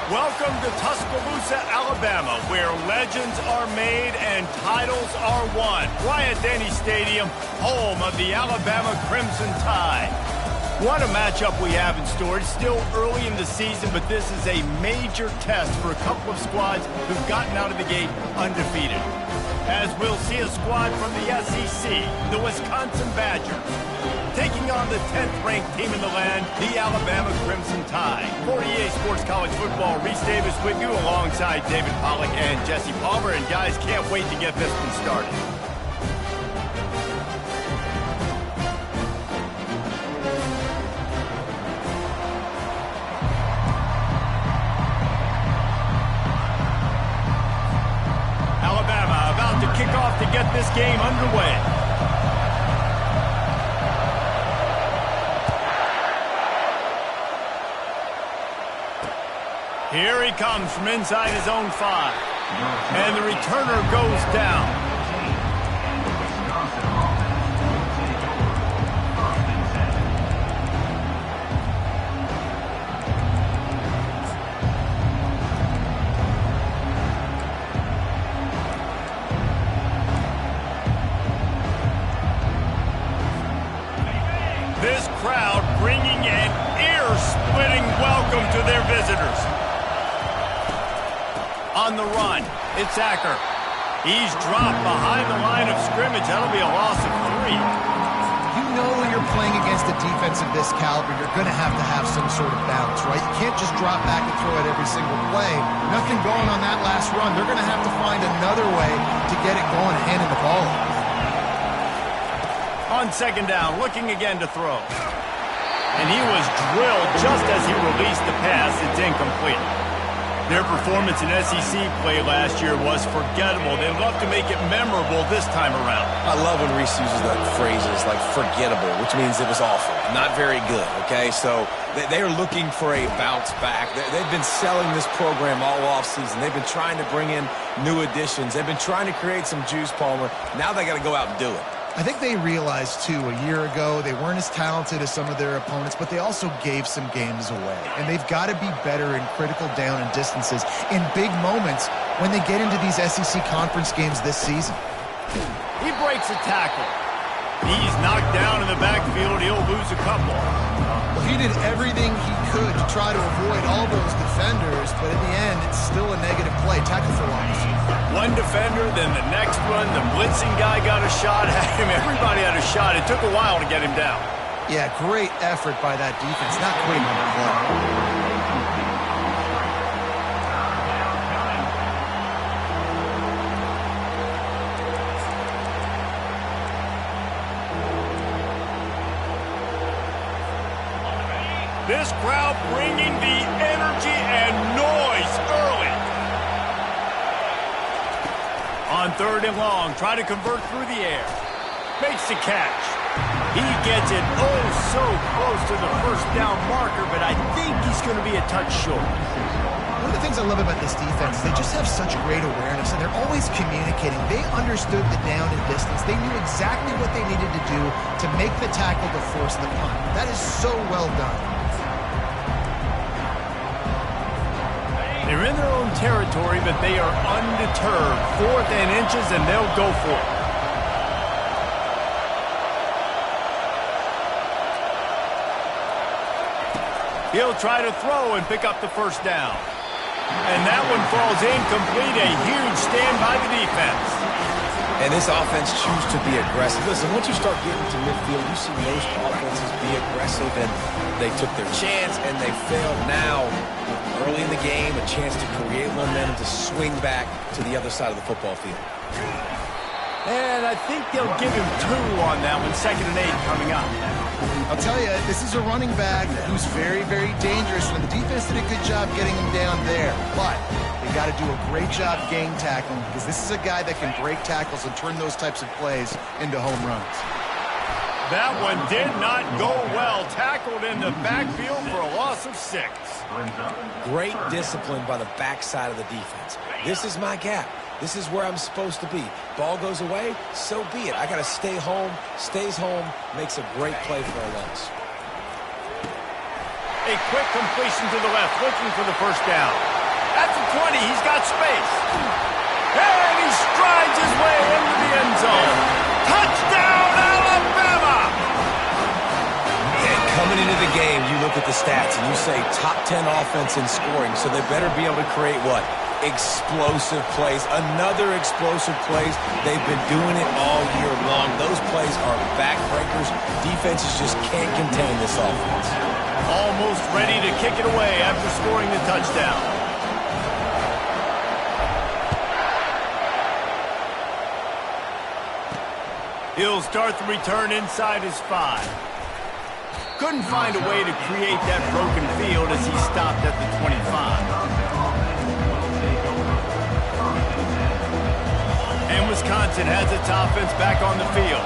Welcome to Tuscaloosa, Alabama, where legends are made and titles are won. Bryant-Denny Stadium, home of the Alabama Crimson Tide. What a matchup we have in store. It's still early in the season, but this is a major test for a couple of squads who've gotten out of the gate undefeated. As we'll see a squad from the SEC, the Wisconsin Badgers, taking on the 10th-ranked team in the land, the Alabama Crimson Tide. For EA Sports College Football, Reese Davis with you alongside David Pollack and Jesse Palmer. And guys, can't wait to get this one started. Alabama about to kick off to get this game underway. Here he comes from inside his own 5. And the returner goes down. This crowd bringing an ear-splitting welcome to their visitors. On the run, it's Acker. He's dropped behind the line of scrimmage. That'll be a loss of 3. You know when you're playing against a defense of this caliber, you're going to have some sort of balance, right? You can't just drop back and throw it every single play. Nothing going on that last run. They're going to have to find another way to get it going, handing the ball off. On second down, looking again to throw. And he was drilled just as he released the pass. It's incomplete. Their performance in SEC play last year was forgettable. They'd love to make it memorable this time around. I love when Reese uses that phrases like forgettable, which means it was awful, not very good, okay? So they are looking for a bounce back. They've been selling this program all offseason. They've been trying to bring in new additions. They've been trying to create some juice, Palmer. Now they got to go out and do it. I think they realized, too, a year ago they weren't as talented as some of their opponents, but they also gave some games away. And they've got to be better in critical down and distances in big moments when they get into these SEC conference games this season. He breaks a tackle. He's knocked down in the backfield. He'll lose a couple. Well, he did everything he could to try to avoid all those defenders, but in the end, it's still a negative play. Tackle for loss. One defender, then the next one. The blitzing guy got a shot at him. Everybody had a shot. It took a while to get him down. Yeah, great effort by that defense. Not quitting on the play. This crowd bringing the energy and noise early. On third and long, trying to convert through the air. Makes the catch. He gets it oh so close to the first down marker, but I think he's going to be a touch short. One of the things I love about this defense is they just have such great awareness, and they're always communicating. They understood the down and distance. They knew exactly what they needed to do to make the tackle to force the punt. That is so well done. They're in their own territory, but they are undeterred. 4th and inches, and they'll go for it. He'll try to throw and pick up the first down. And that one falls incomplete. A huge stand by the defense. And this offense chooses to be aggressive. Listen, once you start getting to midfield, you see most offenses be aggressive, and they took their chance, and they failed. Now, early in the game, a chance to create momentum to swing back to the other side of the football field. And I think they'll give him 2 on that one. 2nd and 8 coming up. I'll tell you, this is a running back who's very, very dangerous. And the defense did a good job getting him down there. But they got to do a great job game tackling, because this is a guy that can break tackles and turn those types of plays into home runs. That one did not go well. Tackled in the backfield for a loss of 6. Great discipline by the backside of the defense. This is my gap. This is where I'm supposed to be. Ball goes away, so be it. I got to stay home. Stays home, makes a great play for a loss. A quick completion to the left, looking for the first down. 20. He's got space. And he strides his way into the end zone. Touchdown, Alabama! And coming into the game, you look at the stats and you say top 10 offense in scoring, so they better be able to create what? Explosive plays. Another explosive plays. They've been doing it all year long. Those plays are backbreakers. Defenses just can't contain this offense. Almost ready to kick it away after scoring the touchdown. He'll start the return inside his 5. Couldn't find a way to create that broken field as he stopped at the 25. And Wisconsin has its offense back on the field.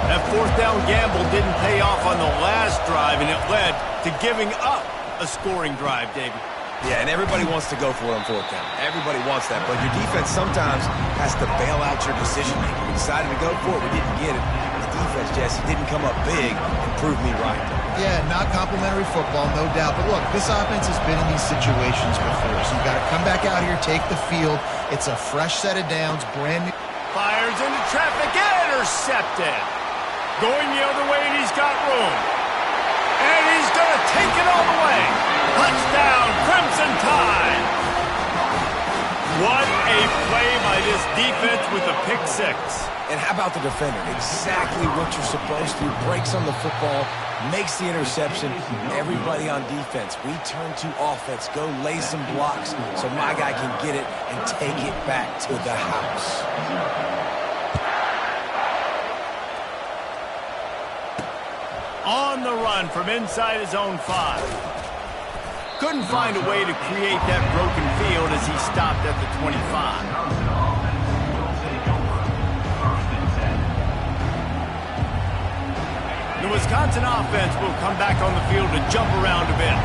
That fourth down gamble didn't pay off on the last drive, and it led to giving up a scoring drive, Davey. Yeah, and everybody wants to go for it on fourth down. Everybody wants that, but your defense sometimes has to bail out your decision-making. We decided to go for it. We didn't get it. The defense, Jesse, didn't come up big and prove me right. Yeah, not complimentary football, no doubt. But look, this offense has been in these situations before, so you got to come back out here, take the field. It's a fresh set of downs, brand new. Fires into traffic, intercepted. Going the other way, and he's got room. And he's going to take it all the way. Touchdown, Crimson Tide. What a play by this defense with a pick 6. And how about the defender? Exactly what you're supposed to. Breaks on the football, makes the interception. Everybody on defense, we turn to offense. Go lay some blocks so my guy can get it and take it back to the house. On the run from inside his own 5. Couldn't find a way to create that broken field as he stopped at the 25. The Wisconsin offense will come back on the field to jump around a bit.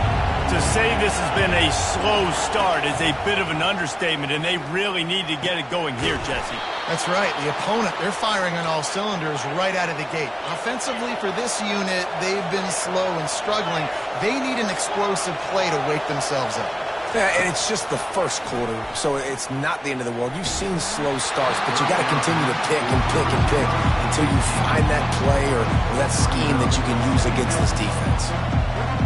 To say this has been a slow start is a bit of an understatement, and they really need to get it going here, Jesse. That's right. The opponent, they're firing on all cylinders right out of the gate. Offensively for this unit, they've been slow and struggling. They need an explosive play to wake themselves up. Yeah, and it's just the first quarter, so it's not the end of the world. You've seen slow starts, but you got to continue to pick and pick and pick until you find that play or that scheme that you can use against this defense.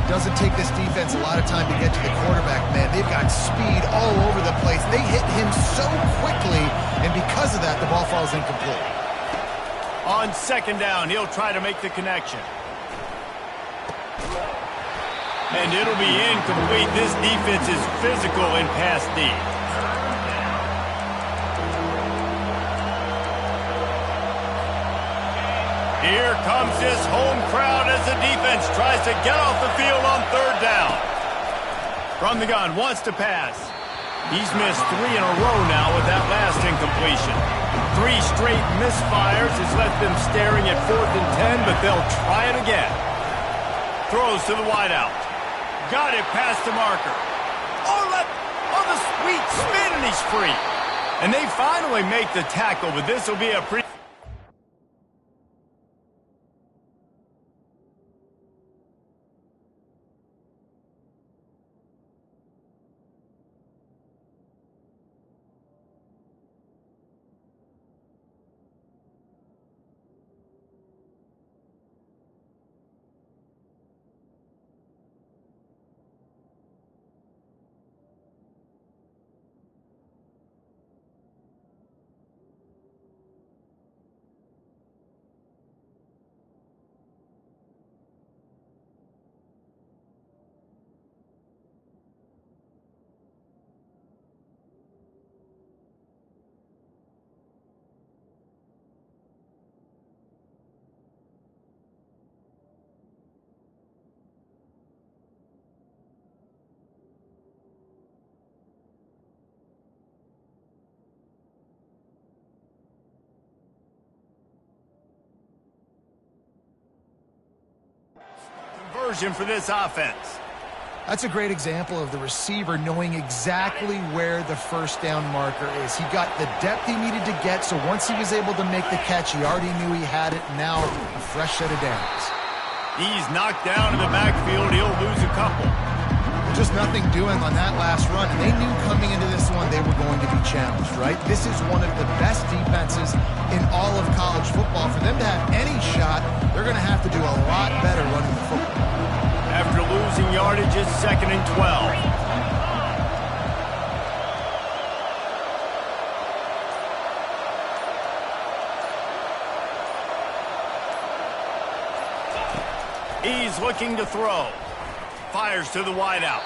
Doesn't take this defense a lot of time to get to the quarterback, man. They've got speed all over the place. They hit him so quickly, and because of that, the ball falls incomplete. On second down, he'll try to make the connection. And it'll be incomplete. This defense is physical in pass D. Here comes this home crowd as the defense tries to get off the field on third down. From the gun, wants to pass. He's missed 3 in a row now with that last incompletion. 3 straight misfires has left them staring at 4th and 10, but they'll try it again. Throws to the wideout. Got it past the marker. Oh, the sweet spin, and he's free. And they finally make the tackle, but this will be a pretty... Conversion for this offense. That's a great example of the receiver knowing exactly where the first down marker is. He got the depth he needed to get, so once he was able to make the catch, he already knew he had it. Now a fresh set of downs. He's knocked down in the backfield. He'll lose a couple. just nothing doing on that last run. And they knew coming into this one they were going to be challenged, right? This is one of the best defenses in all of college football. For them to have any shot, they're going to have to do a lot better running the football. After losing yardage, it's 2nd and 12. He's looking to throw. Fires to the wideout.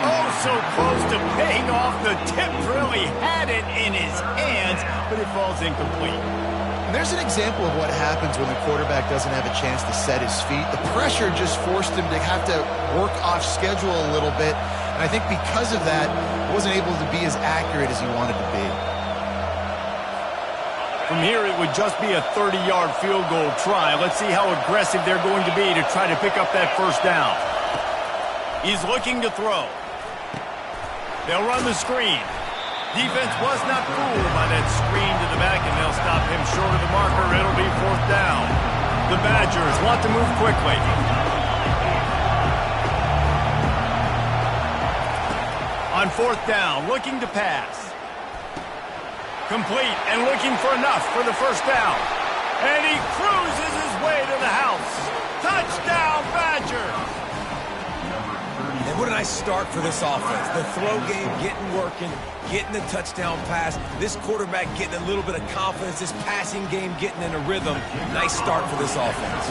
Oh, so close to paying off. The tip really had it in his hands, but it falls incomplete. And there's an example of what happens when the quarterback doesn't have a chance to set his feet. The pressure just forced him to have to work off schedule a little bit. And I think because of that, he wasn't able to be as accurate as he wanted to be. From here, it would just be a 30-yard field goal try. Let's see how aggressive they're going to be to try to pick up that first down. He's looking to throw. They'll run the screen. Defense was not fooled by that screen to the back, and they'll stop him short of the marker. It'll be 4th down. The Badgers want to move quickly. On 4th down, looking to pass. Complete and looking for enough for the first down. And he cruises his way to the house. Touchdown, Badgers! And what a nice start for this offense. The throw game getting working, getting the touchdown pass. This quarterback getting a little bit of confidence. This passing game getting in a rhythm. Nice start for this offense.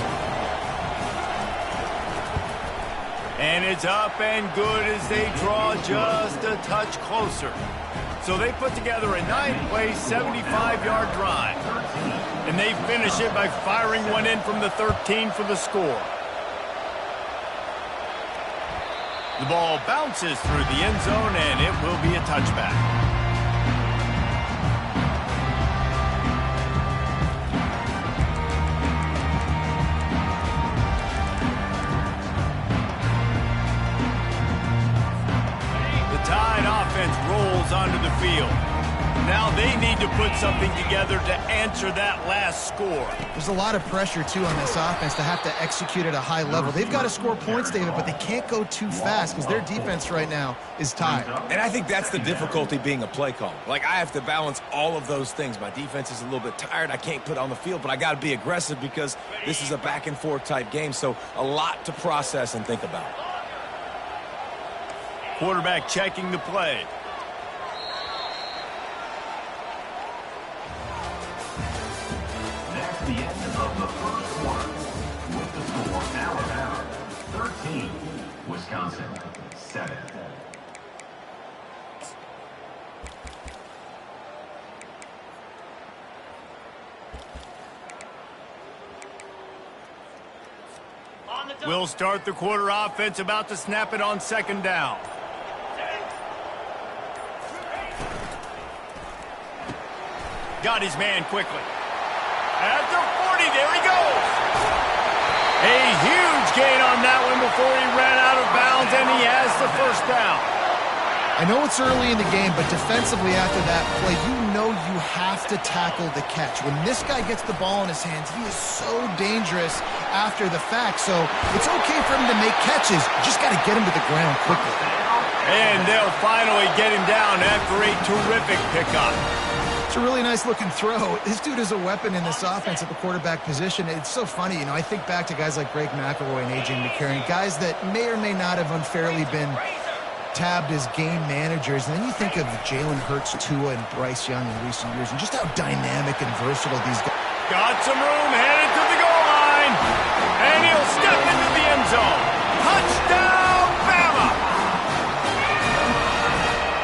And it's up and good as they draw just a touch closer. So they put together a 9-play, 75-yard drive. And they finish it by firing one in from the 13 for the score. The ball bounces through the end zone, and it will be a touchback. Rolls onto the field. Now they need to put something together to answer that last score. There's a lot of pressure, too, on this offense to have to execute at a high level. They've got to score points, David, but they can't go too fast because their defense right now is tired. And I think that's the difficulty being a play caller. Like, I have to balance all of those things. My defense is a little bit tired. I can't put on the field, but I got to be aggressive because this is a back-and-forth type game, so a lot to process and think about. Quarterback checking the play. That's the end of the first quarter. With the score, Alabama 13, Wisconsin 7. We'll start the quarter offense, about to snap it on 2nd down. Got his man quickly. At the 40, there he goes. A huge gain on that one before he ran out of bounds, and he has the first down. I know it's early in the game, but defensively after that play, you know you have to tackle the catch. When this guy gets the ball in his hands, he is so dangerous after the fact. So it's okay for him to make catches. You just got to get him to the ground quickly. And they'll finally get him down after a terrific pickup. It's a really nice-looking throw. This dude is a weapon in this offense at the quarterback position. It's so funny, you know, I think back to guys like Greg McElroy and A.J. McCarron, guys that may or may not have unfairly been tabbed as game managers. And then you think of Jalen Hurts, Tua, and Bryce Young in recent years, and just how dynamic and versatile these guys are. Got some room, headed to the goal line, and he'll step into the end zone. Touchdown, Bama!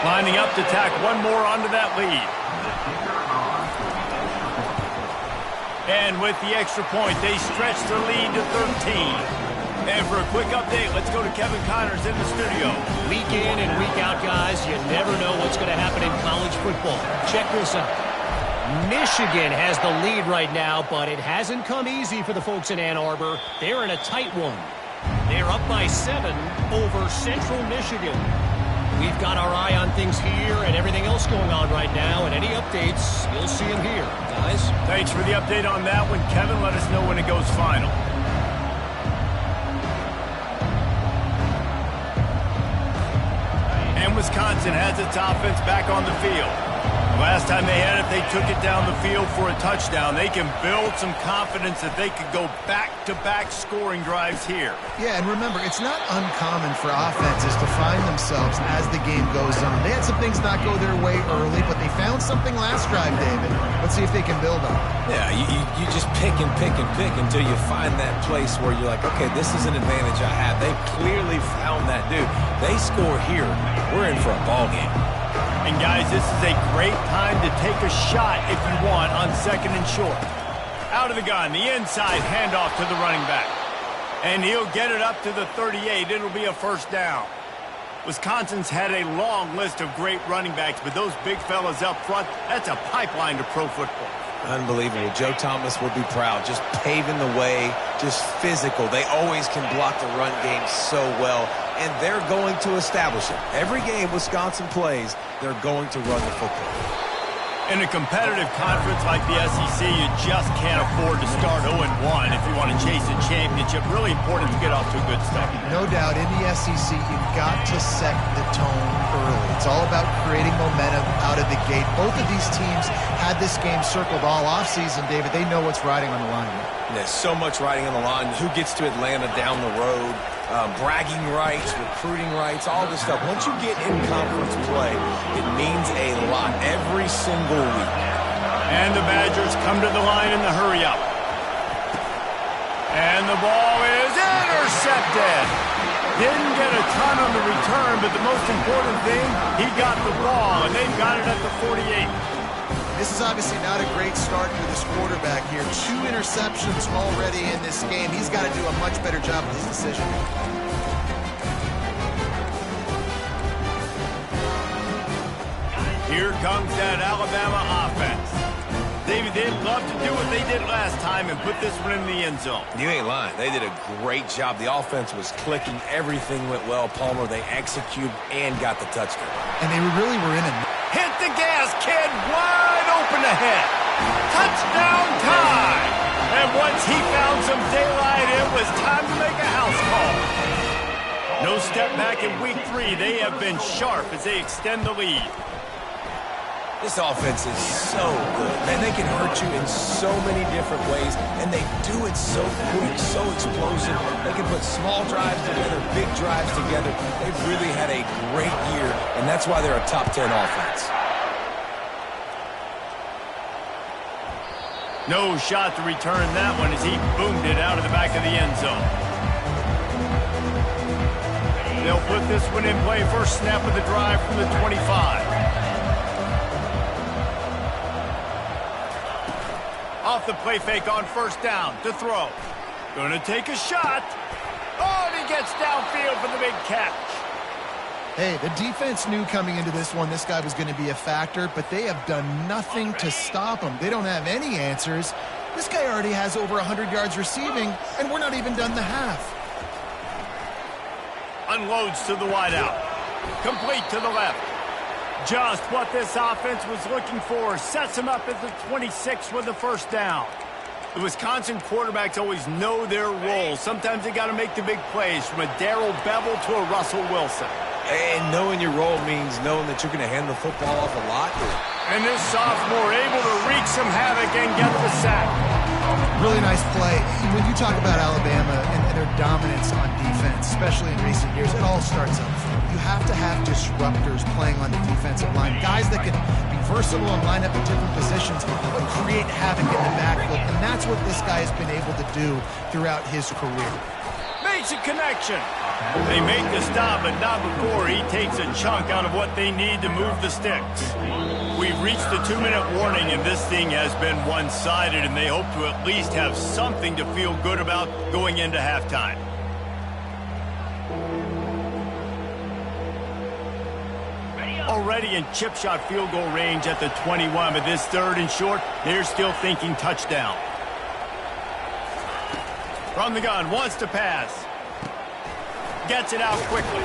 Lining up to tack one more onto that lead. And with the extra point, they stretch the lead to 13. And for a quick update, let's go to Kevin Connors in the studio. Week in and week out, guys, you never know what's going to happen in college football. Check this out. Michigan has the lead right now, but it hasn't come easy for the folks in Ann Arbor. They're in a tight one. They're up by 7 over Central Michigan. We've got our eye on things here and everything else going on right now, and any updates, you'll see them here, guys. Thanks for the update on that one, Kevin. Let us know when it goes final. Wisconsin has its offense back on the field. Last time they had it, they took it down the field for a touchdown. They can build some confidence that they could go back-to-back scoring drives here. Yeah, and remember, it's not uncommon for offenses to find themselves as the game goes on. They had some things not go their way early, but they found something last drive, David. Let's see if they can build on it. Yeah, you just pick and pick and pick until you find that place where you're like, okay, this is an advantage I have. They clearly found that dude. They score here. We're in for a ball game. And guys, this is a great time to take a shot if you want on 2nd and short. Out of the gun, the inside handoff to the running back. And he'll get it up to the 38. It'll be a first down. Wisconsin's had a long list of great running backs, but those big fellas up front, that's a pipeline to pro football. Unbelievable. Joe Thomas will be proud. Just paving the way, just physical. They always can block the run game so well, and they're going to establish it. Every game Wisconsin plays, they're going to run the football. In a competitive conference like the SEC, you just can't afford to start 0-1 if you want to chase a championship. Really important to get off to a good start. No doubt, in the SEC, you've got to set the tone early. It's all about creating momentum out of the gate. Both of these teams had this game circled all offseason, David. They know what's riding on the line here. There's so much riding on the line. Who gets to Atlanta down the road? Bragging rights, recruiting rights, all this stuff. Once you get in conference play, it means a lot every single week. And the Badgers come to the line in the hurry-up. And the ball is intercepted. Didn't get a ton on the return, but the most important thing, he got the ball, and they've got it at the 48. This is obviously not a great start for this quarterback here. 2 interceptions already in this game. He's got to do a much better job with his decision. Here comes that Alabama offense. David, they'd love to do what they did last time and put this one in the end zone. You ain't lying. They did a great job. The offense was clicking. Everything went well. Palmer, they executed and got the touchdown. And they really were in a... Hit the gas, kid. Wide open ahead. Touchdown time. And once he found some daylight, it was time to make a house call. No step back in week 3. They have been sharp as they extend the lead. This offense is so good. Man, they can hurt you in so many different ways, and they do it so quick, so explosive. They can put small drives together, big drives together. They've really had a great year, and that's why they're a top 10 offense. No shot to return that one as he boomed it out of the back of the end zone. They'll put this one in play. First snap of the drive from the 25. Off the play fake on first down to throw. Going to take a shot. Oh, and he gets downfield for the big catch. Hey, the defense knew coming into this one this guy was going to be a factor, but they have done nothing to stop him. They don't have any answers. This guy already has over 100 yards receiving, and we're not even done the half. Unloads to the wideout. Complete to the left. Just what this offense was looking for. Sets him up at the 26 with the first down. The Wisconsin quarterbacks always know their role. Sometimes they got to make the big plays, from a Darrell Bevel to a Russell Wilson. And knowing your role means knowing that you're going to hand the football off a lot. And this sophomore able to wreak some havoc and get the sack. Really nice play. When you talk about Alabama and their dominance on defense, especially in recent years, it all starts up front. You have to have disruptors playing on the defensive line, guys that can be versatile and line up in different positions, but create havoc in the backfield, and that's what this guy has been able to do throughout his career. Makes a connection. They make the stop, but not before he takes a chunk out of what they need to move the sticks. We've reached the 2-minute warning, and this thing has been one-sided, and they hope to at least have something to feel good about going into halftime. Already in chip shot field goal range at the 21, but this 3rd and short, they're still thinking touchdown. From the gun, wants to pass. Gets it out quickly.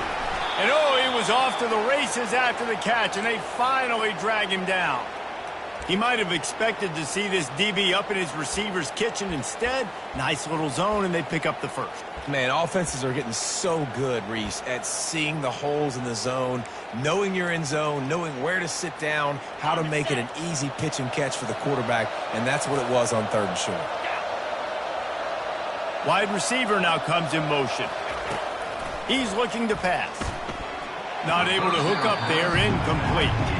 And oh, he was off to the races after the catch, and they finally drag him down. He might have expected to see this DB up in his receiver's kitchen. Instead, nice little zone, and they pick up the first. Man, offenses are getting so good, Reese, at seeing the holes in the zone, knowing you're in zone, knowing where to sit down, how to make it an easy pitch and catch for the quarterback, and that's what it was on 3rd and short. Wide receiver now comes in motion. He's looking to pass. Not able to hook up there, incomplete.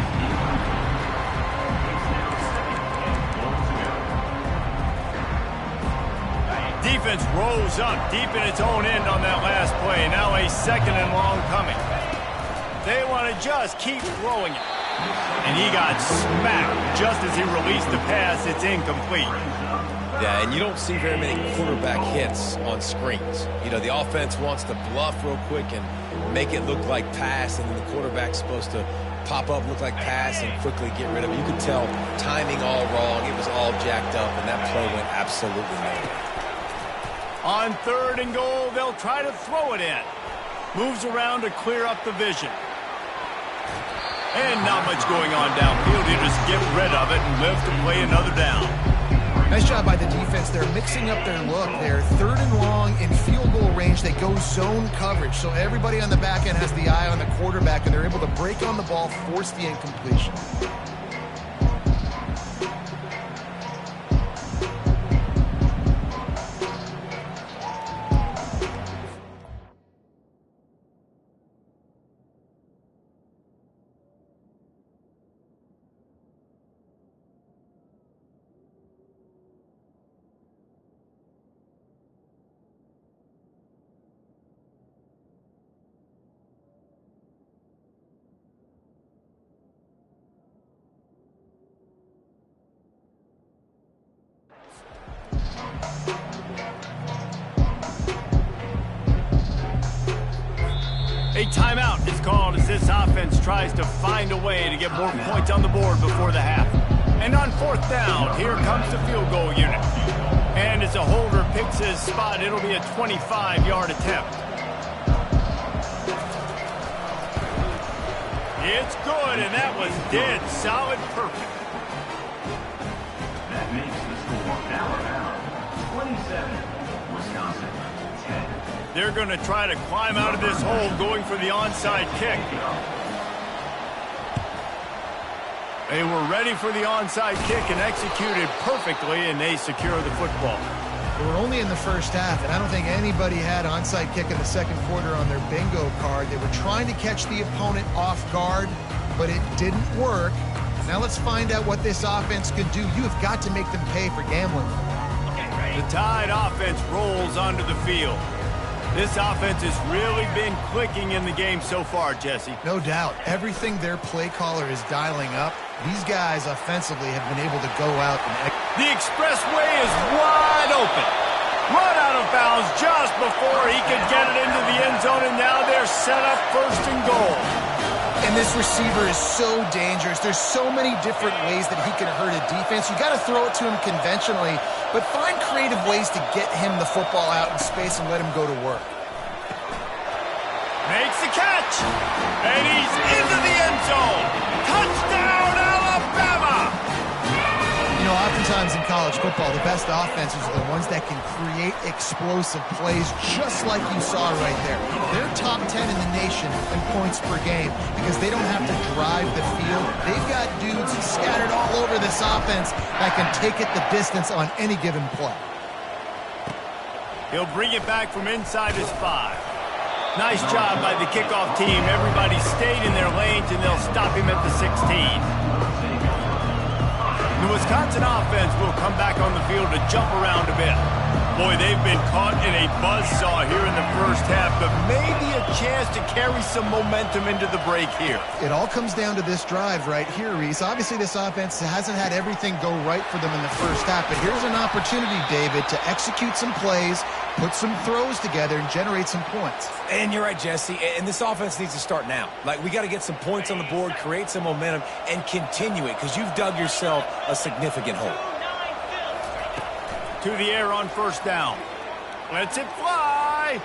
Defense rolls up deep in its own end on that last play. Now a 2nd and long coming. They want to just keep throwing it. And he got smacked just as he released the pass. It's incomplete. Yeah, and you don't see very many quarterback hits on screens. You know, the offense wants to bluff real quick and make it look like pass, and then the quarterback's supposed to pop up, look like pass, and quickly get rid of it. You could tell timing all wrong. It was all jacked up, and that play went absolutely nowhere. On 3rd and goal, they'll try to throw it in. Moves around to clear up the vision. And not much going on downfield. You just get rid of it and live to play another down. Nice job by the defense. They're mixing up their look. They're 3rd and long in field goal range. They go zone coverage. So everybody on the back end has the eye on the quarterback, and they're able to break on the ball, force the incompletion. A timeout is called as this offense tries to find a way to get more points on the board before the half. And on 4th down, here comes the field goal unit. And as a holder picks his spot, it'll be a 25-yard attempt. It's good, and that was dead solid perfect. That makes the score Alabama 27, Wisconsin 10. They're going to try to climb out of this hole going for the onside kick. They were ready for the onside kick and executed perfectly, and they secure the football. They were only in the first half, and I don't think anybody had onside kick in the 2nd quarter on their bingo card. They were trying to catch the opponent off guard, but it didn't work. Now let's find out what this offense could do. You have got to make them pay for gambling. The Tide offense rolls onto the field. This offense has really been clicking in the game so far, Jesse. No doubt. Everything their play caller is dialing up, these guys offensively have been able to go out and... The expressway is wide open. Run out of bounds just before he could get it into the end zone, and now they're set up 1st and goal. And this receiver is so dangerous. There's so many different ways that he can hurt a defense. You got to throw it to him conventionally, but find creative ways to get him the football out in space and let him go to work. Makes the catch, and he's into the end zone. Touchdown, Alabama! You know, oftentimes in college football, the best offenses are the ones that can create explosive plays just like you saw right there. They're top 10 in the nation in points per game because they don't have to drive the field. They've got dudes scattered all over this offense that can take it the distance on any given play. He'll bring it back from inside his 5. Nice job by the kickoff team. Everybody stayed in their lanes, and they'll stop him at the 16. The Wisconsin offense will come back on the field to jump around a bit. Boy, they've been caught in a buzzsaw here in the first half, but maybe a chance to carry some momentum into the break here. It all comes down to this drive right here, Reese. Obviously, this offense hasn't had everything go right for them in the first half, but here's an opportunity, David, to execute some plays, put some throws together, and generate some points. And you're right, Jesse, and this offense needs to start now. Like, we got to get some points on the board, create some momentum, and continue it, because you've dug yourself a significant hole. To the air on 1st down. Lets it fly.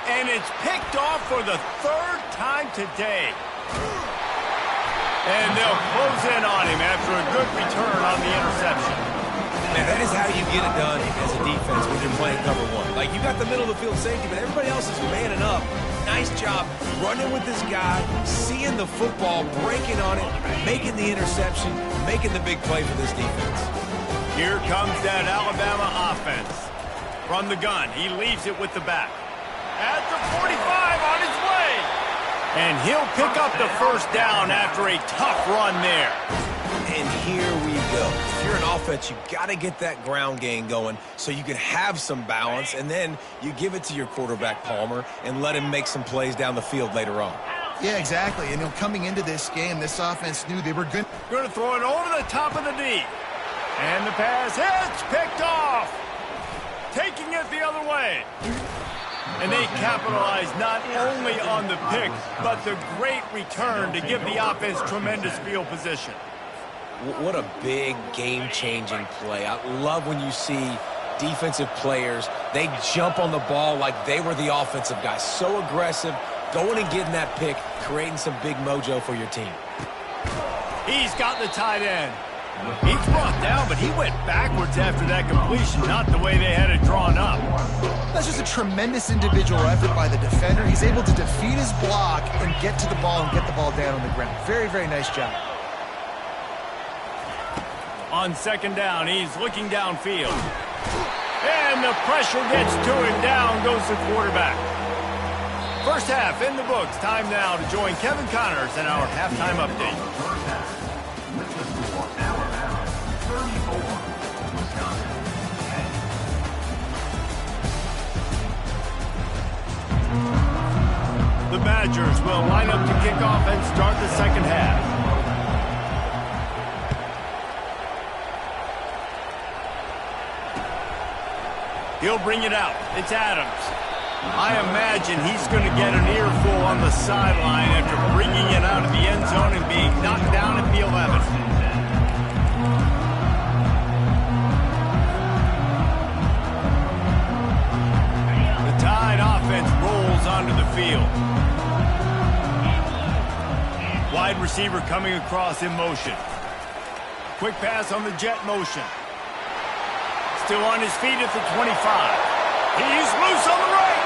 And it's picked off for the 3rd time today. And they'll close in on him after a good return on the interception. Man, that is how you get it done as a defense. defense when you're playing cover one. Like, you got the middle of the field safety, but everybody else is manning up. Nice job running with this guy, seeing the football, breaking on it, making the interception, making the big play for this defense. Here comes that Alabama offense. From the gun, he leaves it with the back. At the 45, on his way. And he'll pick up the first down after a tough run there. And here we go. If you're an offense, you got to get that ground game going so you can have some balance, and then you give it to your quarterback, Palmer, and let him make some plays down the field later on. Yeah, exactly. And coming into this game, this offense knew they were good. Going to throw it over the top of the knee. And the pass hits, picked off. Taking it the other way. And they capitalize not only on the pick, but the great return to give the offense tremendous field position. What a big game-changing play. I love when you see defensive players, they jump on the ball like they were the offensive guys. So aggressive, going and getting that pick, creating some big mojo for your team. He's got the tight end. He's brought down, but he went backwards after that completion, not the way they had it drawn up. That's just a tremendous individual effort by the defender. He's able to defeat his block and get to the ball and get the ball down on the ground. Very, very nice job. On second down, he's looking downfield. And the pressure gets to him. Down goes the quarterback. First half in the books. Time now to join Kevin Connors in our halftime update. First half. With the score, Alabama 34, Wisconsin 10. The Badgers will line up to kick off and start the second half. He'll bring it out. It's Adams. I imagine he's going to get an earful on the sideline after bringing it out of the end zone and being knocked down at the 11. The Tide offense rolls onto the field. Wide receiver coming across in motion. Quick pass on the jet motion. Still on his feet at the 25. He's loose on the right.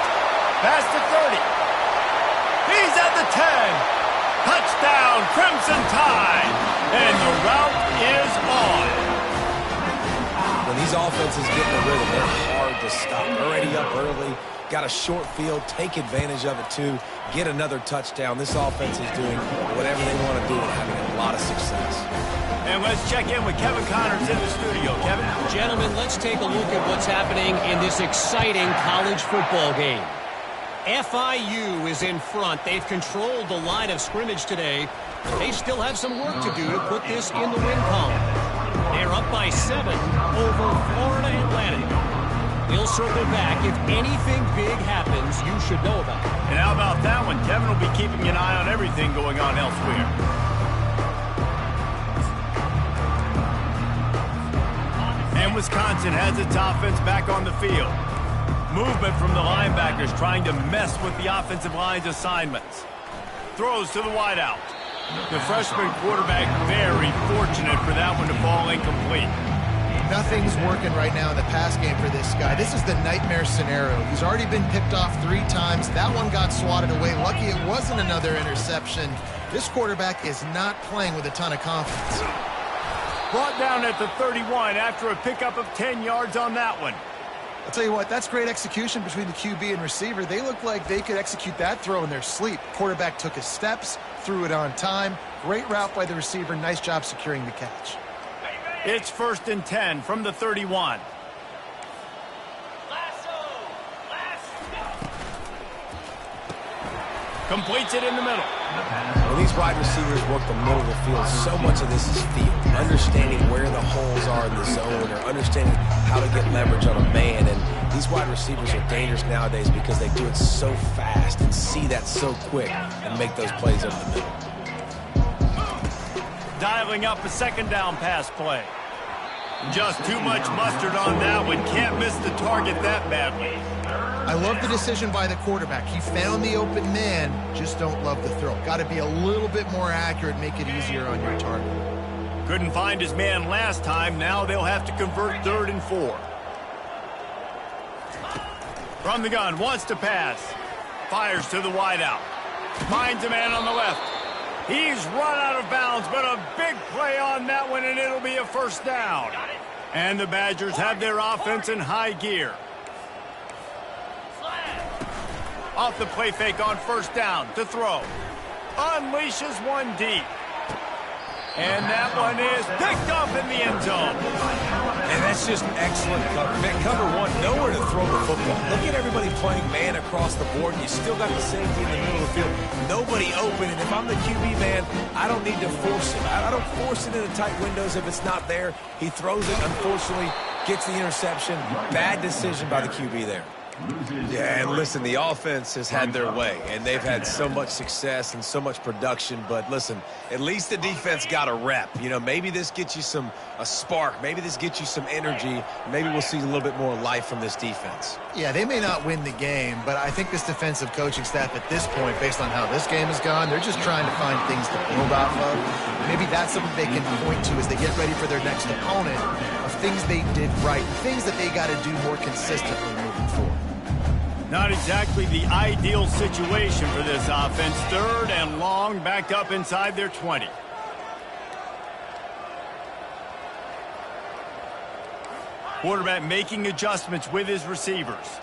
Past the 30. He's at the 10. Touchdown, Crimson Tide. And the route is on. When these offenses get in the rhythm, they're hard to stop. Already up early, got a short field, take advantage of it too, get another touchdown. This offense is doing whatever they want to do and having a lot of success. And let's check in with Kevin Connors in the studio. Kevin? Gentlemen, let's take a look at what's happening in this exciting college football game. FIU is in front. They've controlled the line of scrimmage today. They still have some work to do to put this in the win column. They're up by 7 over Florida Atlantic. We'll circle back. If anything big happens, you should know about it. And how about that one? Kevin will be keeping an eye on everything going on elsewhere. And Wisconsin has its offense back on the field. Movement from the linebackers trying to mess with the offensive line's assignments. Throws to the wideout. The freshman quarterback very fortunate for that one to fall incomplete. Nothing's working right now in the pass game for this guy. This is the nightmare scenario. He's already been picked off 3 times. That one got swatted away. Lucky it wasn't another interception. This quarterback is not playing with a ton of confidence. Brought down at the 31 after a pickup of 10 yards on that one. I'll tell you what, that's great execution between the QB and receiver. They look like they could execute that throw in their sleep. Quarterback took his steps, threw it on time. Great route by the receiver. Nice job securing the catch. It's 1st and 10 from the 31. Completes it in the middle. When these wide receivers work the middle of the field, so much of this is field. Understanding where the holes are in the zone or understanding how to get leverage on a man. And these wide receivers are dangerous nowadays because they do it so fast and see that so quick and make those plays over the middle. Dialing up a second down pass play. Just too much mustard on that one. Can't miss the target that badly. I love the decision by the quarterback. He found the open man, just don't love the throw. Got to be a little bit more accurate, make it easier on your target. Couldn't find his man last time. Now they'll have to convert 3rd and 4. From the gun, wants to pass. Fires to the wideout. Finds a man on the left. He's run out of bounds, but a big play on that one, and it'll be a first down. And the Badgers have their offense in high gear. Off the play fake on first down to throw. Unleashes one deep. And that one is picked up in the end zone. And that's just excellent cover. Man, cover one, nowhere to throw the football. Look at everybody playing man across the board, and you still got the safety in the middle of the field. Nobody open, and if I'm the QB, man, I don't need to force it. I don't force it into tight windows if it's not there. He throws it, unfortunately, gets the interception. Bad decision by the QB there. Yeah, and listen, the offense has had their way, and they've had so much success and so much production. But listen, at least the defense got a rep. You know, maybe this gets you a spark. Maybe this gets you some energy. Maybe we'll see a little bit more life from this defense. Yeah, they may not win the game, but I think this defensive coaching staff at this point, based on how this game has gone, they're just trying to find things to build off of. Maybe that's something they can point to as they get ready for their next opponent, of things they did right, things that they got to do more consistently moving forward. Not exactly the ideal situation for this offense. 3rd and long, backed up inside their 20. Quarterback making adjustments with his receivers.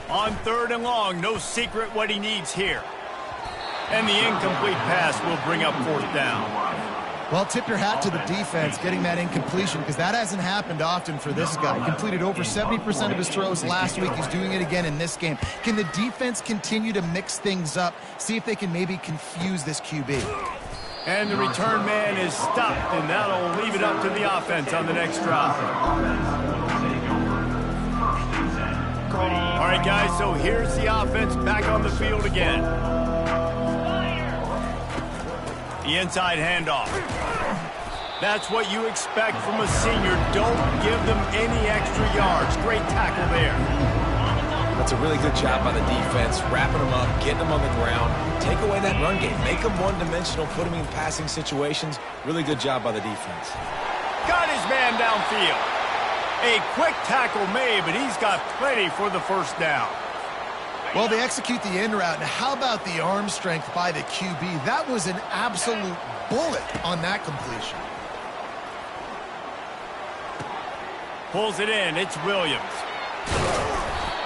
On 3rd and long, no secret what he needs here. And the incomplete pass will bring up 4th down. Well, tip your hat to the defense getting that incompletion, because that hasn't happened often for this guy. He completed over 70% of his throws last week. He's doing it again in this game. Can the defense continue to mix things up, see if they can maybe confuse this QB? And the return man is stopped, and that'll leave it up to the offense on the next drive. All right, guys, so here's the offense back on the field again. The inside handoff. That's what you expect from a senior. Don't give them any extra yards. Great tackle there. That's a really good job by the defense, wrapping them up, getting them on the ground. Take away that run game. Make them one-dimensional, put them in passing situations. Really good job by the defense. Got his man downfield. A quick tackle made, but he's got plenty for the first down. Well, they execute the in route. Now, how about the arm strength by the QB? That was an absolute bullet on that completion. Pulls it in. It's Williams.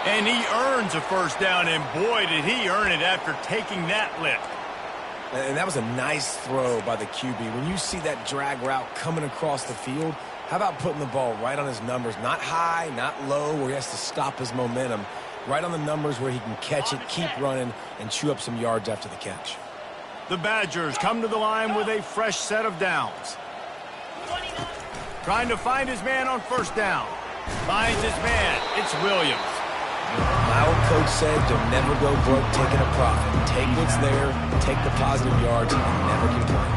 And he earns a first down, and boy, did he earn it after taking that lift. And that was a nice throw by the QB. When you see that drag route coming across the field, how about putting the ball right on his numbers? Not high, not low, where he has to stop his momentum. Right on the numbers where he can catch it, keep running, and chew up some yards after the catch. The Badgers come to the line with a fresh set of downs. Trying to find his man on first down. Finds his man. It's Williams. My old coach said, don't never go broke taking a profit. Take what's there, take the positive yards, and never complain.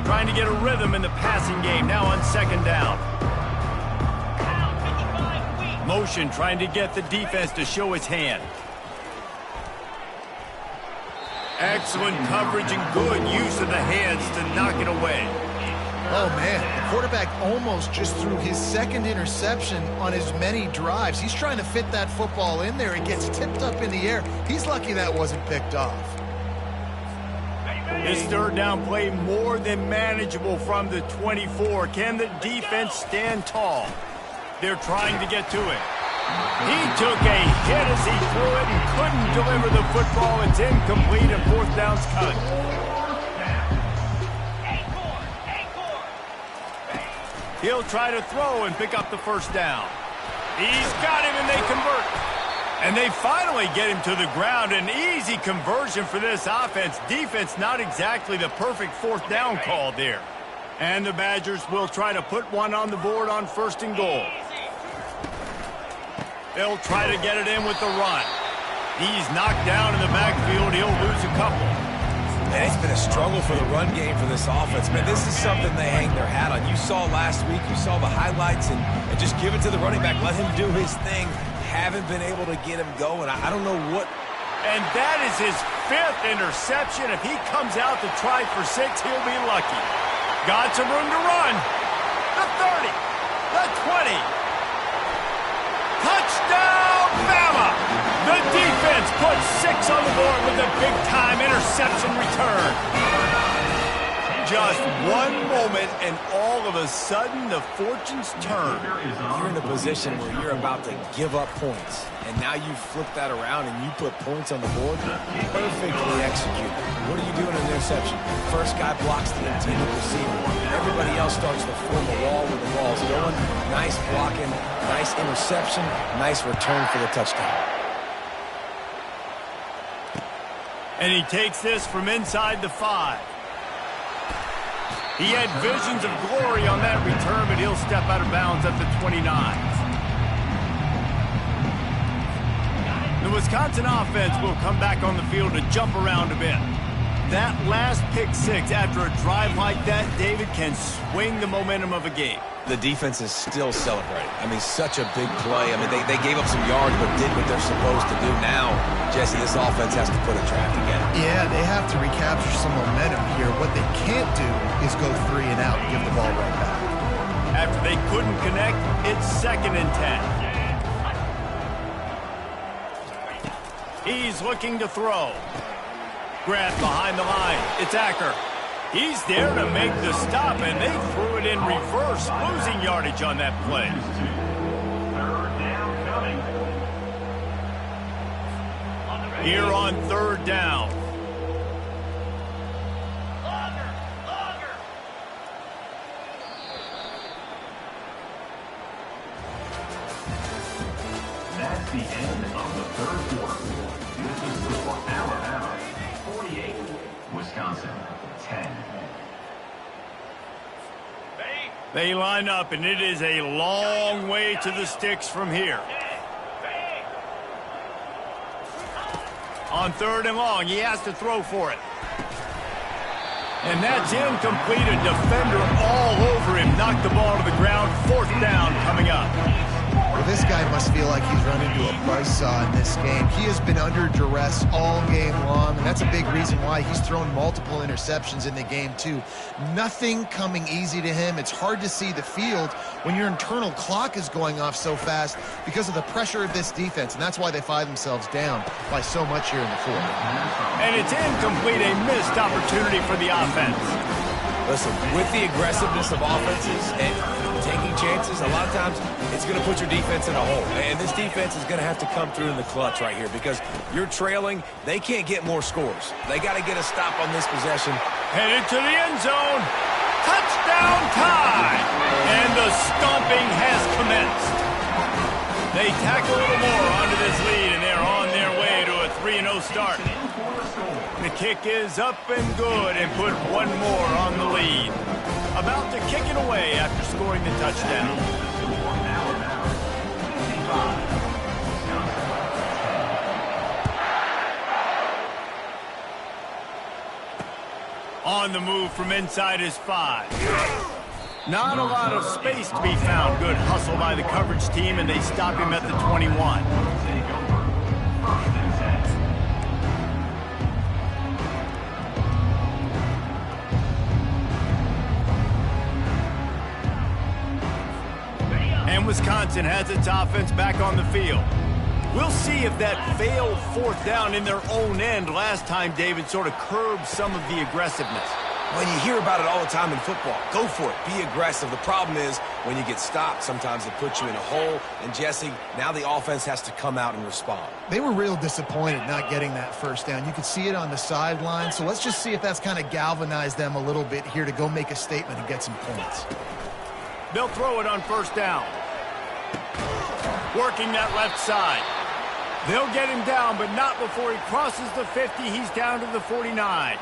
Trying to get a rhythm in the passing game, now on 2nd down. Motion trying to get the defense to show its hand. Excellent coverage and good use of the hands to knock it away. Oh, man, the quarterback almost just threw his 2nd interception on as many drives. He's trying to fit that football in there. It gets tipped up in the air. He's lucky that wasn't picked off. This 3rd down play more than manageable from the 24. Can the defense stand tall? They're trying to get to it. He took a hit as he threw it and couldn't deliver the football. It's incomplete and 4th down's cut. He'll try to throw and pick up the first down. He's got him and they convert. And they finally get him to the ground. An easy conversion for this offense. Defense not exactly the perfect 4th down call there. And the Badgers will try to put one on the board on 1st and goal. They'll try to get it in with the run. He's knocked down in the backfield. He'll lose a couple. Man, it's been a struggle for the run game for this offense. Man, this is something they hang their hat on. You saw last week, you saw the highlights, and just give it to the running back. Let him do his thing. Haven't been able to get him going. I don't know what. And that is his 5th interception. If he comes out to try for 6, he'll be lucky. Got some room to run. The 30. The 20. Touchdown, Bama! The defense puts 6 on the board with a big-time interception return. Just one moment, and all of a sudden, the fortunes turn. You're in a position where you're about to give up points, and now you flip that around and you put points on the board. Perfectly executed. What do you do in an interception? First guy blocks the intended receiver. Everybody else starts to form a wall when the ball's going. Nice blocking, nice interception, nice return for the touchdown. And he takes this from inside the 5. He had visions of glory on that return, but he'll step out of bounds at the 29. The Wisconsin offense will come back on the field to jump around a bit. That last pick 6 after a drive like that, David, can swing the momentum of a game. The defense is still celebrating. I mean, such a big play. I mean, they gave up some yards but did what they're supposed to do. Now, Jesse, this offense has to put a drive together. Yeah, they have to recapture some momentum here. What they can't do is go 3 and out and give the ball right back. After they couldn't connect, it's 2nd and 10. He's looking to throw. Grabbed behind the line. It's Acker. He's there to make the stop, and they threw it in reverse, losing yardage on that play. Here on 3rd down. That's the end of the 3rd quarter. This is the score. Alabama 48, Wisconsin 10. They line up, and it is a long way to the sticks from here. On 3rd and long, he has to throw for it. And that's incomplete. A defender all over him. Knocked the ball to the ground. 4th down coming up. Well, this guy must feel like he's run into a buzzsaw in this game. He has been under duress all game long, and that's a big reason why he's thrown multiple interceptions in the game, too. Nothing coming easy to him. It's hard to see the field when your internal clock is going off so fast because of the pressure of this defense, and that's why they find themselves down by so much here in the 4th. And it's incomplete, a missed opportunity for the offense. Listen, with the aggressiveness of offenses and taking chances, a lot of times it's going to put your defense in a hole. And this defense is going to have to come through in the clutch right here because you're trailing. They can't get more scores. They got to get a stop on this possession. Headed to the end zone. Touchdown tie. And the stomping has commenced. They tack a little more onto this lead, and they're on their way to a 3-0 start. The kick is up and good and put one more on the lead. About to kick it away after scoring the touchdown. On the move from inside his 5. Not a lot of space to be found. Good hustle by the coverage team, and they stop him at the 21. And Wisconsin has its offense back on the field. We'll see if that failed 4th down in their own end last time, David, sort of curbed some of the aggressiveness. When you hear about it all the time in football, go for it. Be aggressive. The problem is when you get stopped, sometimes it puts you in a hole. And, Jesse, now the offense has to come out and respond. They were real disappointed not getting that 1st down. You could see it on the sideline. So let's just see if that's kind of galvanized them a little bit here to go make a statement and get some points. They'll throw it on 1st down. Working that left side. They'll get him down, but not before he crosses the 50. He's down to the 49.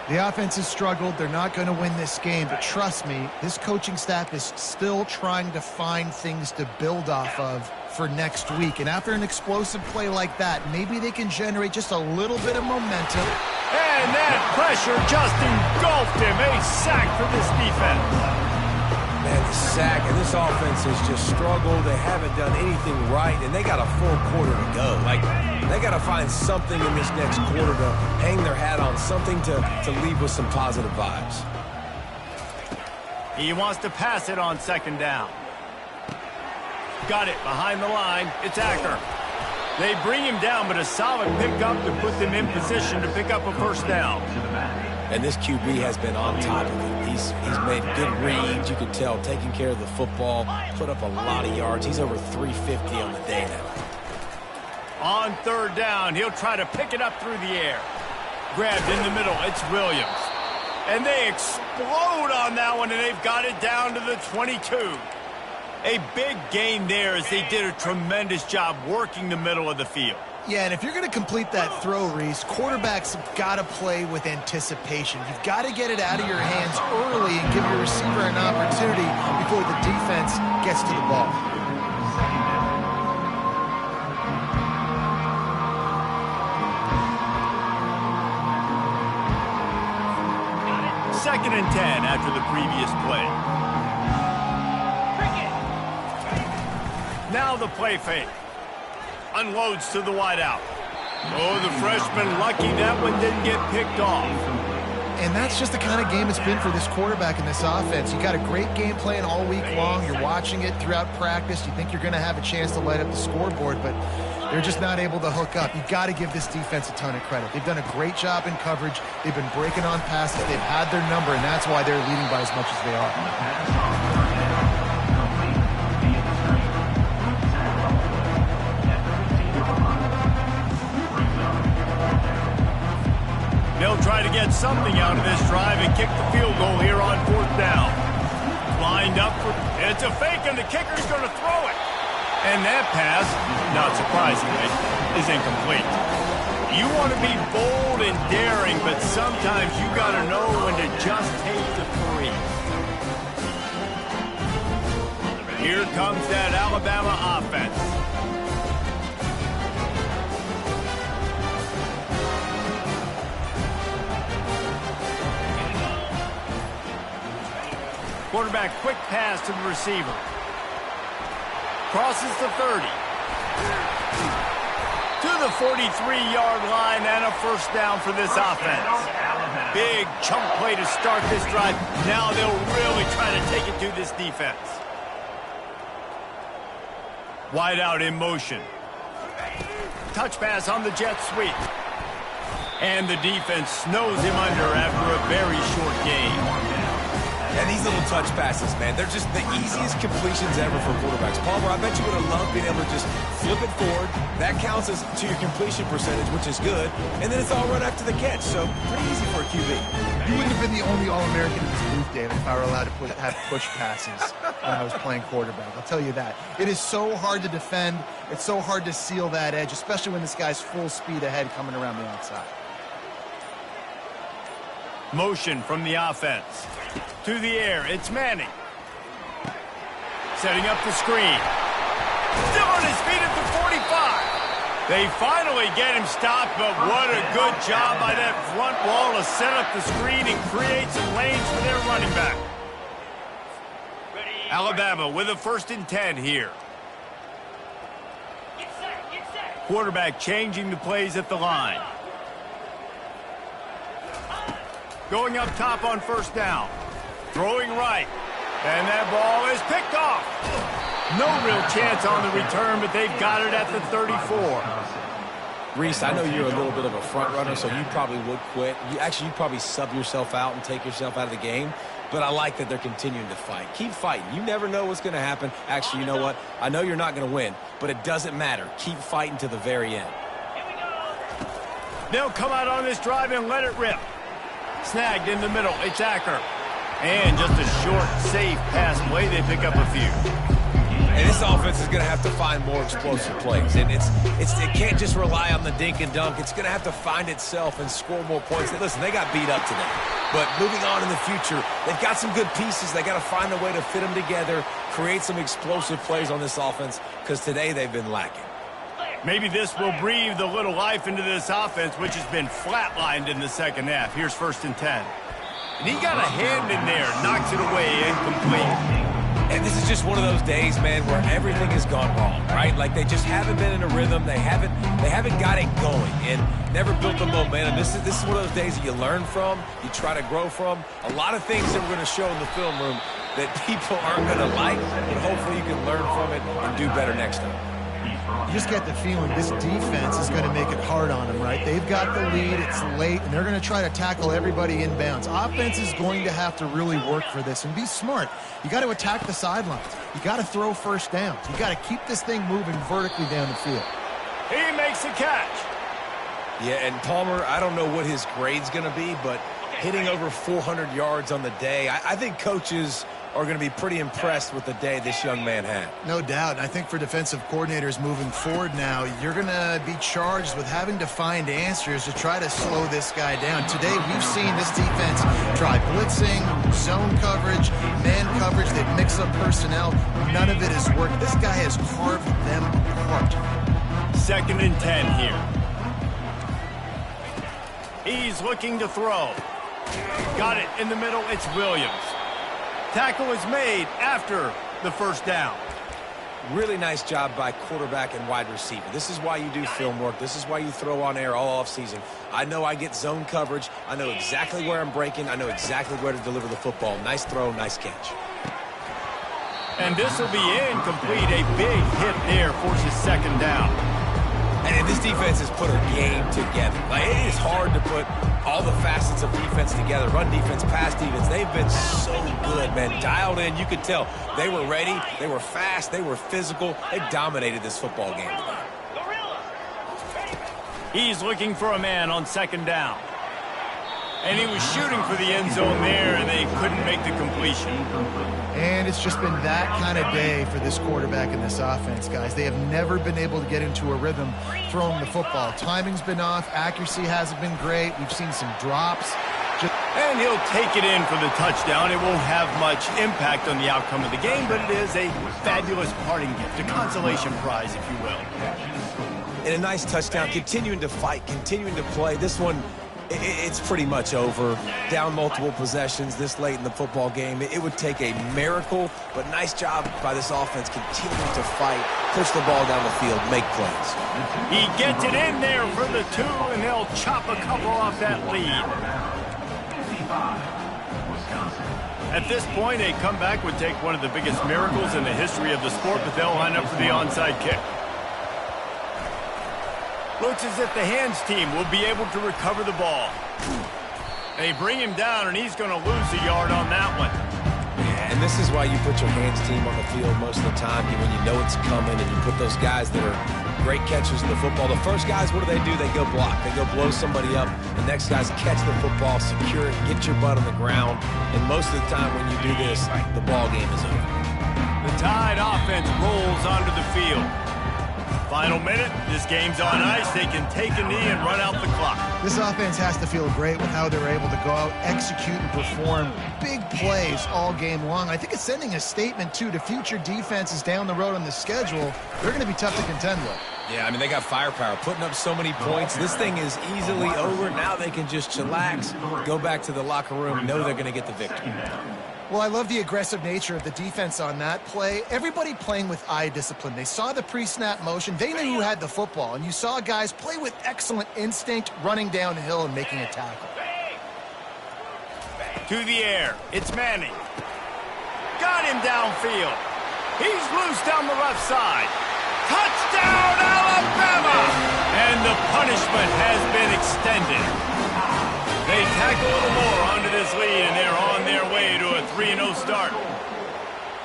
The offense has struggled. They're not going to win this game, but trust me, this coaching staff is still trying to find things to build off of for next week. And after an explosive play like that, maybe they can generate just a little bit of momentum. And that pressure just engulfed him. A sack for this defense. Man, the sack, and this offense has just struggled. They haven't done anything right, and they got a full quarter to go. Like, they got to find something in this next quarter to hang their hat on, something to leave with some positive vibes. He wants to pass it on 2nd down. got it behind the line. It's Acker. They bring him down, but a solid pickup to put them in position to pick up a first down. And this QB has been on top of it. He's made good reads. You can tell, taking care of the football, put up a lot of yards. He's over 350 on the day now. On third down, he'll try to pick it up through the air. Grabbed in the middle, it's Williams. And they explode on that one, and they've got it down to the 22. A big gain there as they did a tremendous job working the middle of the field. Yeah, and if you're going to complete that throw, Reese, quarterbacks have got to play with anticipation. You've got to get it out of your hands early and give your receiver an opportunity before the defense gets to the ball. Second and 10 after the previous play. Now the play fake. Unloads to the wideout. Oh, the freshman lucky that one didn't get picked off. And that's just the kind of game it's been for this quarterback in this offense. You got a great game plan all week long. You're watching it throughout practice. You think you're going to have a chance to light up the scoreboard, but they're just not able to hook up. You've got to give this defense a ton of credit. They've done a great job in coverage. They've been breaking on passes. They've had their number, and that's why they're leading by as much as they are. They'll try to get something out of this drive and kick the field goal here on fourth down. Lined up for... It's a fake, and the kicker's going to throw it. And that pass, not surprisingly, is incomplete. You want to be bold and daring, but sometimes you got to know when to just take the three. Here comes that Alabama offense. Quarterback, quick pass to the receiver. Crosses the 30. To the 43-yard line and a first down for this offense. Big chunk play to start this drive. Now they'll really try to take it to this defense. Wide out in motion. Touch pass on the jet sweep. And the defense snows him under after a very short game. And these little touch passes, man, they're just the easiest completions ever for quarterbacks. Palmer, I bet you would have loved being able to just flip it forward. That counts as to your completion percentage, which is good. And then it's all right after the catch, so pretty easy for a QB. You wouldn't have been the only All-American in this booth, David, if I were allowed to have push passes when I was playing quarterback. I'll tell you that. It is so hard to defend. It's so hard to seal that edge, especially when this guy's full speed ahead coming around the outside. Motion from the offense. To the air, it's Manning. Setting up the screen. Still on his feet at the 45. They finally get him stopped, but what a good job by that front wall to set up the screen and create some lanes for their running back. Alabama with a 1st and 10 here. Quarterback changing the plays at the line. Going up top on first down. Throwing right. And that ball is picked off. No real chance on the return, but they've got it at the 34. Reese, I know you're a little bit of a front runner, so you probably would quit. You'd probably sub yourself out and take yourself out of the game. But I like that they're continuing to fight. Keep fighting. You never know what's going to happen. Actually, you know what? I know you're not going to win, but it doesn't matter. Keep fighting to the very end. They'll come out on this drive and let it rip. Snagged in the middle. It's Acker. And just a short, safe pass play. They pick up a few. And this offense is going to have to find more explosive plays. And it can't just rely on the dink and dunk. It's going to have to find itself and score more points. Listen, they got beat up today. But moving on in the future, they've got some good pieces. They got to find a way to fit them together, create some explosive plays on this offense, because today they've been lacking. Maybe this will breathe a little life into this offense, which has been flatlined in the second half. Here's 1st and 10. And he got a hand in there, knocks it away, incomplete. And this is just one of those days, man, where everything has gone wrong, right? Like they just haven't been in a rhythm. They haven't got it going and never built the momentum. This is one of those days that you learn from, you try to grow from. A lot of things that we're going to show in the film room that people aren't going to like, but hopefully you can learn from it and do better next time. You just get the feeling this defense is going to make it hard on them, right? They've got the lead, it's late, and they're going to try to tackle everybody inbounds. Offense is going to have to really work for this and be smart. You got to attack the sidelines. You got to throw first downs. You got to keep this thing moving vertically down the field. He makes a catch. Yeah, and Palmer, I don't know what his grade's going to be, but hitting over 400 yards on the day, I think coaches are going to be pretty impressed with the day this young man had. No doubt. And I think for defensive coordinators moving forward now, you're going to be charged with having to find answers to try to slow this guy down. Today, we've seen this defense try blitzing, zone coverage, man coverage. They mix up personnel. None of it has worked. This guy has carved them apart. 2nd and 10 here. He's looking to throw. Got it in the middle. It's Williams. Tackle is made after the first down. Really nice job by quarterback and wide receiver. This is why you do film work. This is why you throw on air all offseason. I know I get zone coverage. I know exactly where I'm breaking. I know exactly where to deliver the football. Nice throw, nice catch. And this will be incomplete. A big hit there forces 2nd down. And this defense has put a game together. Like, it is hard to put all the facets of defense together. Run defense, pass defense. They've been so good, man. Dialed in. You could tell they were ready. They were fast. They were physical. They dominated this football game today. He's looking for a man on 2nd down. And he was shooting for the end zone there, and they couldn't make the completion. And it's just been that kind of day for this quarterback and this offense, guys. They have never been able to get into a rhythm throwing the football. Timing's been off. Accuracy hasn't been great. We've seen some drops. And he'll take it in for the touchdown. It won't have much impact on the outcome of the game, but it is a fabulous parting gift, a consolation prize, if you will. And a nice touchdown, continuing to fight, continuing to play. This one, it's pretty much over. Down multiple possessions this late in the football game. It would take a miracle, but nice job by this offense continuing to fight, push the ball down the field, make plays. He gets it in there for the 2, and they'll chop a couple off that lead. At this point, a comeback would take one of the biggest miracles in the history of the sport, but they'll line up for the onside kick. Looks as if the hands team will be able to recover the ball. They bring him down, and he's going to lose a yard on that one. Yeah, and this is why you put your hands team on the field most of the time, when you know it's coming, and you put those guys that are great catchers in the football. The first guys, what do? They go block. They go blow somebody up. The next guys catch the football, secure it, get your butt on the ground. And most of the time when you do this, the ball game is over. The Tide offense rolls onto the field. Final minute, this game's on ice. They can take a knee and run out the clock. This offense has to feel great with how they're able to go out, execute, and perform big plays all game long. I think it's sending a statement, too, to future defenses down the road on the schedule. They're going to be tough to contend with. Yeah, I mean, they got firepower, putting up so many points. This thing is easily over. Now they can just chillax, go back to the locker room, know they're going to get the victory. Well, I love the aggressive nature of the defense on that play. Everybody playing with eye discipline. They saw the pre-snap motion. They knew who had the football. And you saw guys play with excellent instinct, running downhill and making a tackle. To the air. It's Manning. Got him downfield. He's loose down the left side. Touchdown, Alabama! And the punishment has been extended. They tackle a little more onto this lead, and they're on their way to a 3-0 start.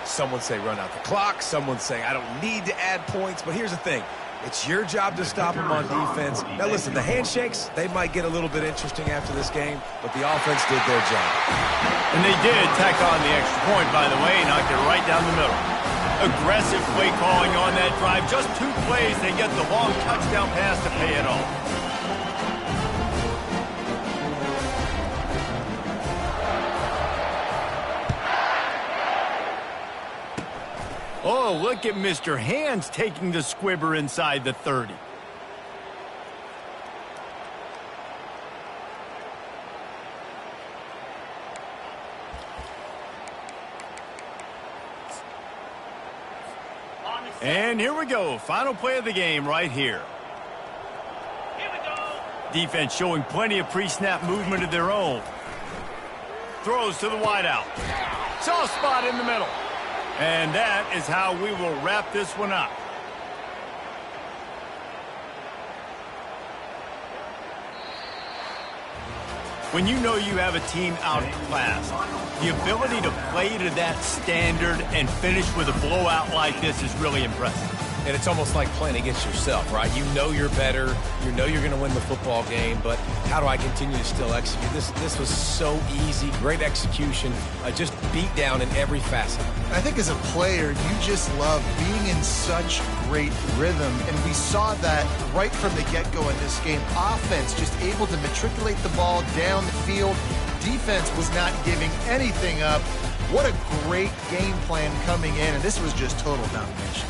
Some would say run out the clock. Some would say I don't need to add points. But here's the thing. It's your job to stop them on defense. Now, listen, the handshakes, they might get a little bit interesting after this game, but the offense did their job. And they did tack on the extra point, by the way, knocked it right down the middle. Aggressive play calling on that drive. Just 2 plays, they get the long touchdown pass to pay it off. Oh, look at Mr. Hands taking the squibber inside the 30. And here we go. Final play of the game right here. Defense showing plenty of pre-snap movement of their own. Throws to the wideout. Soft spot in the middle. And that is how we will wrap this one up. When you know you have a team outclassed, the ability to play to that standard and finish with a blowout like this is really impressive. And it's almost like playing against yourself, right? You know you're better. You know you're going to win the football game, but how do I continue to still execute? This was so easy. Great execution. Just beat down in every facet. I think as a player, you just love being in such great rhythm, and we saw that right from the get-go in this game. Offense just able to matriculate the ball down the field. Defense was not giving anything up. What a great game plan coming in, and this was just total domination.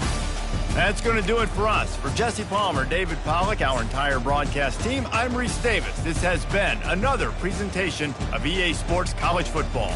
That's going to do it for us. For Jesse Palmer, David Pollack, our entire broadcast team, I'm Reese Davis. This has been another presentation of EA Sports College Football.